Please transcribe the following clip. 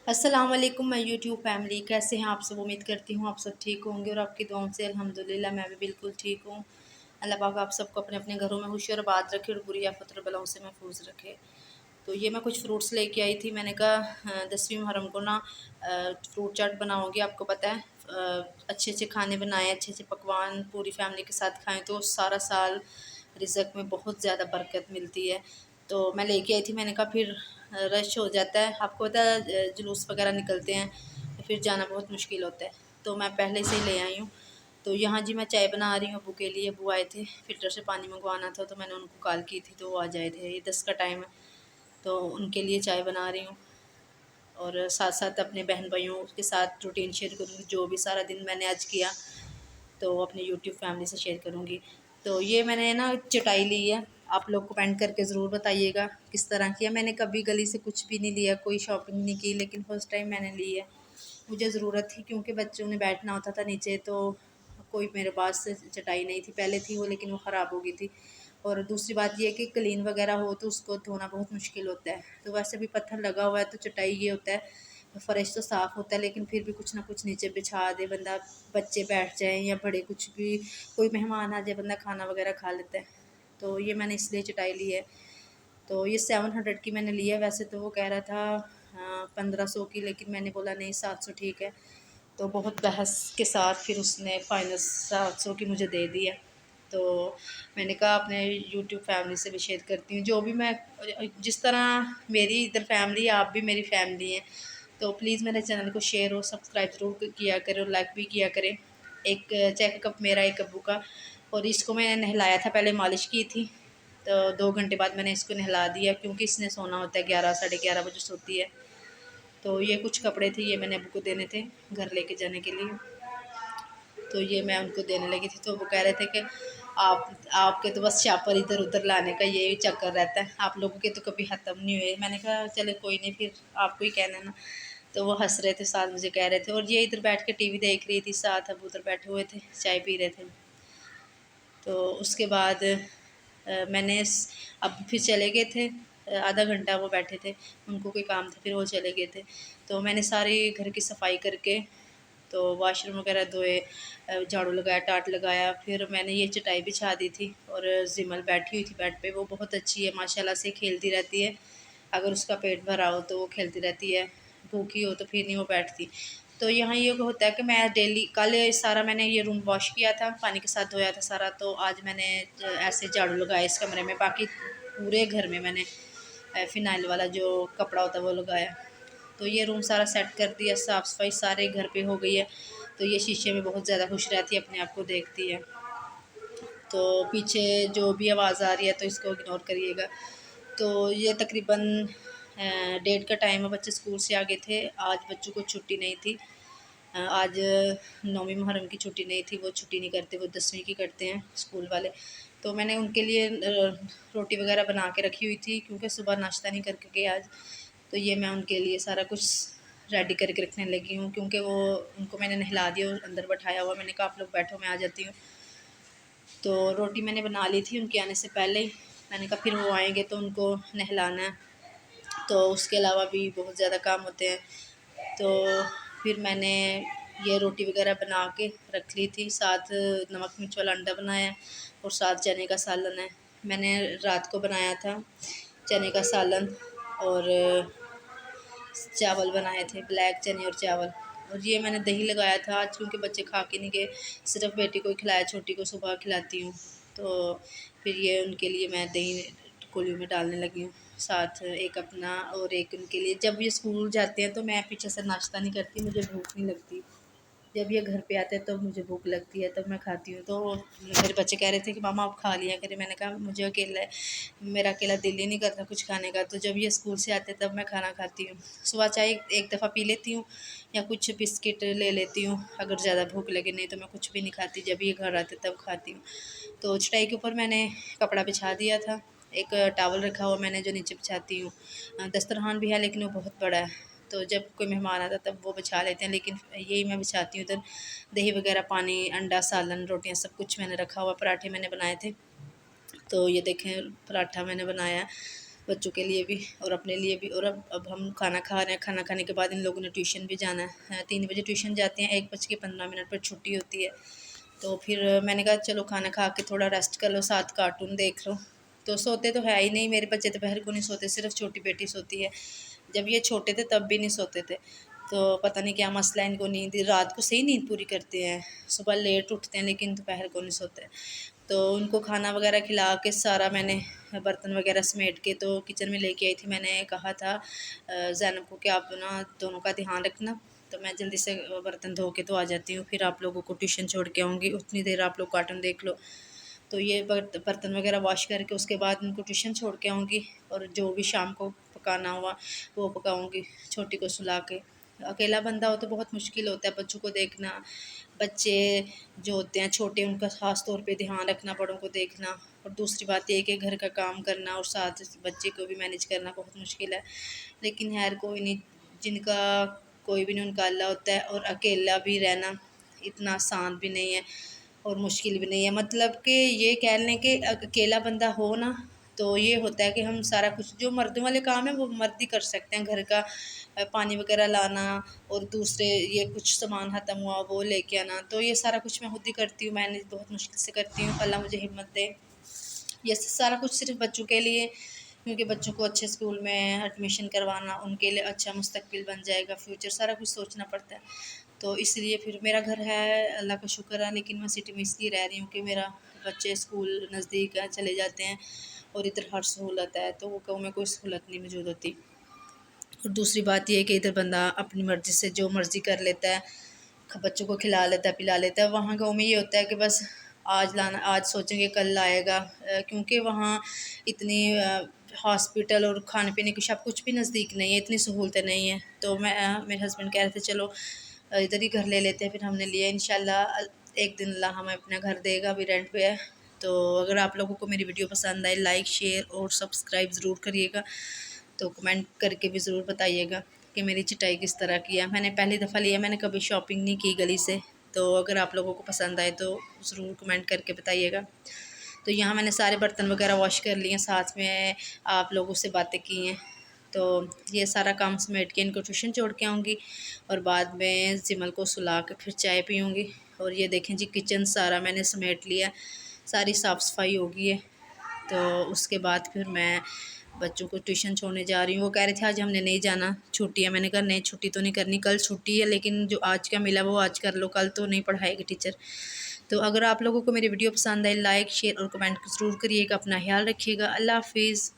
अस्सलाम वालेकुम मैं यूट्यूब फैमिली, कैसे हैं आप सब। उम्मीद करती हूँ आप सब ठीक होंगे और आपकी दुआओं से अल्हम्दुलिल्लाह मैं भी बिल्कुल ठीक हूँ। अल्लाह पाक आप सबको अपने अपने घरों में खुशी और आबाद रखे और बुरी आफत और बलाओं से महफूज रखे। तो ये मैं कुछ फ्रूट्स लेके आई थी। मैंने कहा 10वीं मुहर्रम को ना फ्रूट चाट बनाऊँगी। आपको पता है अच्छे अच्छे खाने बनाएं, अच्छे अच्छे पकवान पूरी फैमिली के साथ खाएं तो सारा साल रिज़्क में बहुत ज़्यादा बरकत मिलती है। तो मैं लेके आई थी। मैंने कहा फिर रश हो जाता है, आपको पता है जुलूस वगैरह निकलते हैं तो फिर जाना बहुत मुश्किल होता है। तो मैं पहले से ही ले आई हूँ। तो यहाँ जी मैं चाय बना रही हूँ अबू के लिए। अबू आए थे, फ़िल्टर से पानी मंगवाना था तो मैंने उनको कॉल की थी तो वो आ जाए थे। ये 10 का टाइम है तो उनके लिए चाय बना रही हूँ और साथ साथ अपने बहन भाइयों के साथ रूटीन शेयर करूँगी। जो भी सारा दिन मैंने आज किया तो अपने यूट्यूब फैमिली से शेयर करूँगी। तो ये मैंने ना चटाई ली है। आप लोग कमेंट करके ज़रूर बताइएगा किस तरह की है। मैंने कभी गली से कुछ भी नहीं लिया, कोई शॉपिंग नहीं की, लेकिन फर्स्ट टाइम मैंने ली है। मुझे ज़रूरत थी क्योंकि बच्चों ने बैठना होता था नीचे, तो कोई मेरे पास चटाई नहीं थी। पहले थी वो लेकिन वो ख़राब हो गई थी। और दूसरी बात ये है कि क्लीन वगैरह हो तो उसको धोना बहुत मुश्किल होता है। तो वैसे भी पत्थर लगा हुआ है तो चटाई ये होता है फ़र्श तो साफ़ होता है लेकिन फिर भी कुछ ना कुछ नीचे बिछा दे बंदा, बच्चे बैठ जाएँ या बड़े, कुछ भी कोई मेहमान आ जाए बंदा खाना वगैरह खा लेता है। तो ये मैंने इसलिए चटाई ली है। तो ये 700 की मैंने ली है। वैसे तो वो कह रहा था 1500 की, लेकिन मैंने बोला नहीं 700 ठीक है। तो बहुत बहस के साथ फिर उसने फाइनल 700 की मुझे दे दी है। तो मैंने कहा अपने यूट्यूब फैमिली से भी शेयर करती हूँ जो भी मैं, जिस तरह मेरी इधर फैमिली है आप भी मेरी फैमिली है। तो प्लीज़ मेरे चैनल को शेयर और सब्सक्राइब ज़रूर किया करें और लाइक भी किया करें। एक चाय का कप मेरा, एक अब्बू का। और इसको मैंने नहलाया था, पहले मालिश की थी तो 2 घंटे बाद मैंने इसको नहला दिया क्योंकि इसने सोना होता है, 11 साढ़े 11 बजे सोती है। तो ये कुछ कपड़े थे, ये मैंने अब्बू को देने थे घर लेके जाने के लिए। तो ये मैं उनको देने लगी थी तो वो कह रहे थे कि आपके तो बस शापर इधर उधर लाने का यही चक्कर रहता है, आप लोगों के तो कभी ख़त्म नहीं हुए। मैंने कहा चले कोई नहीं, फिर आपको ही कहना ना। तो वो हंस रहे थे साथ मुझे कह रहे थे। और ये इधर बैठ के टीवी देख रही थी, साथ अब उधर बैठे हुए थे चाय पी रहे थे। तो उसके बाद अब फिर चले गए थे। आधा घंटा वो बैठे थे, उनको कोई काम था, फिर वो चले गए थे। तो मैंने सारी घर की सफाई करके तो वाशरूम वगैरह धोए, झाड़ू लगाया, टाट लगाया। फिर मैंने ये चटाई बिछा दी थी और जिमल बैठी हुई थी बेड पे। वो बहुत अच्छी है माशाल्लाह से, खेलती रहती है। अगर उसका पेट भरा हो तो वो खेलती रहती है, भूखी हो तो फिर नहीं वो बैठती। तो यहाँ ये होता है कि मैं डेली, कल सारा मैंने ये रूम वॉश किया था, पानी के साथ धोया था सारा। तो आज मैंने ऐसे झाड़ू लगाया इस कमरे में, बाकी पूरे घर में मैंने फ़िनाइल वाला जो कपड़ा होता है वो लगाया। तो ये रूम सारा सेट कर दिया, साफ़ सफाई सारे घर पे हो गई है। तो ये शीशे में बहुत ज़्यादा खुश रहती है, अपने आप को देखती है। तो पीछे जो भी आवाज़ आ रही है तो इसको इग्नोर करिएगा। तो ये तकरीबन 1:30 का टाइम है, बच्चे स्कूल से आ गए थे। आज बच्चों को छुट्टी नहीं थी। आज 9वीं मुहर्रम की छुट्टी नहीं थी, वो छुट्टी नहीं करते, वो 10वीं की करते हैं स्कूल वाले। तो मैंने उनके लिए रोटी वगैरह बना के रखी हुई थी क्योंकि सुबह नाश्ता नहीं करके गए आज। तो ये मैं उनके लिए सारा कुछ रेडी करके रखने लगी हूँ क्योंकि वो, उनको मैंने नहला दिया और अंदर बैठाया हुआ। मैंने कहा आप लोग बैठो, मैं आ जाती हूँ। तो रोटी मैंने बना ली थी उनके आने से पहले ही। मैंने कहा फिर वो आएंगे तो उनको नहलाना है, तो उसके अलावा भी बहुत ज़्यादा काम होते हैं। तो फिर मैंने ये रोटी वगैरह बना के रख ली थी, साथ नमक मिर्च वाला अंडा बनाया और साथ चने का सालन है। मैंने रात को बनाया था चने का सालन और चावल बनाए थे, ब्लैक चने और चावल। और ये मैंने दही लगाया था आज क्योंकि बच्चे खा के नहीं गए, सिर्फ बेटी को ही खिलाया, छोटी को सुबह खिलाती हूँ। तो फिर ये उनके लिए मैं दही कोलियों में डालने लगी हूँ, साथ एक अपना और एक उनके लिए। जब ये स्कूल जाते हैं तो मैं पीछे से नाश्ता नहीं करती, मुझे भूख नहीं लगती। जब ये घर पे आते हैं तब मुझे भूख लगती है, तब मैं खाती हूँ। तो मेरे बच्चे कह रहे थे कि मामा आप खा लिया करें। मैंने कहा मुझे अकेला है, मेरा अकेला दिल ही नहीं करता कुछ खाने का। तो जब ये स्कूल से आते तब मैं खाना खाती हूँ। सुबह चाय एक दफ़ा पी लेती हूँ या कुछ बिस्किट ले लेती हूँ अगर ज़्यादा भूख लगे, नहीं तो मैं कुछ भी नहीं खाती। जब ये घर आते तब खाती हूँ। तो चटाई के ऊपर मैंने कपड़ा बिछा दिया था, एक टॉवल रखा हुआ मैंने जो नीचे बिछाती हूँ। दस्तरखान भी है लेकिन वो बहुत बड़ा है, तो जब कोई मेहमान आता है तब वो बिछा लेते हैं, लेकिन यही मैं बिछाती हूँ। इधर दही वगैरह, पानी, अंडा, सालन, रोटियाँ सब कुछ मैंने रखा हुआ। पराठे मैंने बनाए थे, तो ये देखें पराठा मैंने बनाया। बच्चों के लिए भी और अपने लिए भी। और अब हम खाना खा रहे हैं, खाना खाने के बाद इन लोगों ने ट्यूशन भी जाना है। 3 बजे ट्यूशन जाते हैं, 1:15 पर छुट्टी होती है। तो फिर मैंने कहा चलो खाना खा के थोड़ा रेस्ट कर लो, साथ कार्टून देख लो। तो सोते तो है ही नहीं मेरे बच्चे, दोपहर को नहीं सोते, सिर्फ छोटी बेटी सोती है। जब ये छोटे थे तब भी नहीं सोते थे। तो पता नहीं क्या मसला है इनको, नींद रात को सही नींद पूरी करते हैं, सुबह लेट उठते हैं लेकिन दोपहर को नहीं सोते। तो उनको खाना वगैरह खिला के सारा मैंने बर्तन वगैरह समेट के तो किचन में लेके आई थी। मैंने कहा था ज़ैनब को कि आप ना दोनों का ध्यान रखना, तो मैं जल्दी से बर्तन धो के तो आ जाती हूँ, फिर आप लोगों को ट्यूशन छोड़ के आऊँगी, उतनी देर आप लोग कार्टून देख लो। तो ये बर्तन वगैरह वॉश करके उसके बाद उनको ट्यूशन छोड़ के आऊँगी, और जो भी शाम को पकाना हुआ वो पकाऊँगी छोटी को सुला के। अकेला बंदा हो तो बहुत मुश्किल होता है बच्चों को देखना, बच्चे जो होते हैं छोटे उनका ख़ास तौर पे ध्यान रखना, बड़ों को देखना। और दूसरी बात ये है कि घर का काम करना और साथ बच्चे को भी मैनेज करना बहुत मुश्किल है। लेकिन खैर कोई नहीं, जिनका कोई भी नहीं उनका अल्लाह होता है। और अकेला भी रहना इतना आसान भी नहीं है और मुश्किल भी नहीं है। मतलब कि ये कह लें कि अकेला बंदा हो ना, तो ये होता है कि हम सारा कुछ जो मर्दों वाले काम है वो मर्द ही कर सकते हैं। घर का पानी वगैरह लाना और दूसरे ये कुछ सामान ख़त्म हुआ वो लेके आना, तो ये सारा कुछ मैं खुद ही करती हूँ, मैनेज बहुत मुश्किल से करती हूँ। अल्लाह मुझे हिम्मत दे। ये सारा कुछ सिर्फ बच्चों के लिए, क्योंकि बच्चों को अच्छे स्कूल में एडमिशन करवाना, उनके लिए अच्छा मुस्तकबिल बन जाएगा, फ्यूचर सारा कुछ सोचना पड़ता है। तो इसलिए फिर मेरा घर है, अल्लाह का शुक्र है, लेकिन मैं सिटी में इसलिए रह रही हूँ कि मेरा बच्चे स्कूल नज़दीक है, चले जाते हैं और इधर हर सहूलत है, तो वो गाँव में कोई सहूलत नहीं मौजूद होती। और दूसरी बात ये है कि इधर बंदा अपनी मर्ज़ी से जो मर्ज़ी कर लेता है, बच्चों को खिला लेता है, पिला लेता है। वहाँ गाँव में ये होता है कि बस आज लाना, आज सोचेंगे कल लाएगा, क्योंकि वहाँ इतनी हॉस्पिटल और खाने पीने की सब कुछ भी नज़दीक नहीं है, इतनी सहूलतें नहीं हैं। तो मैं मेरे हस्बैंड कह रहे थे चलो इधर ही घर ले लेते हैं, फिर हमने लिया। इंशाल्लाह एक दिन अल्लाह हमें अपना घर देगा, अभी रेंट पे है। तो अगर आप लोगों को मेरी वीडियो पसंद आए, लाइक शेयर और सब्सक्राइब ज़रूर करिएगा। तो कमेंट करके भी ज़रूर बताइएगा कि मेरी चटाई किस तरह की है। मैंने पहली दफ़ा लिया, मैंने कभी शॉपिंग नहीं की गली से। तो अगर आप लोगों को पसंद आए तो ज़रूर कमेंट करके बताइएगा। तो यहाँ मैंने सारे बर्तन वगैरह वॉश कर लिए, साथ में आप लोगों से बातें की हैं। तो ये सारा काम समेट के इनको ट्यूशन छोड़ के आऊँगी और बाद में जिमल को सुला के फिर चाय पीऊँगी। और ये देखें जी, किचन सारा मैंने समेट लिया, सारी साफ़ सफाई हो गई है। तो उसके बाद फिर मैं बच्चों को ट्यूशन छोड़ने जा रही हूँ। वो कह रहे थे आज हमने नहीं जाना, छुट्टी है। मैंने कहा नहीं, छुट्टी तो नहीं करनी, कल छुट्टी है, लेकिन जो आज का मिला वो आज कर लो, कल तो नहीं पढ़ाएगी टीचर। तो अगर आप लोगों को मेरी वीडियो पसंद आए, लाइक शेयर और कमेंट ज़रूर करिएगा। अपना ख्याल रखिएगा। अल्लाह हाफिज़।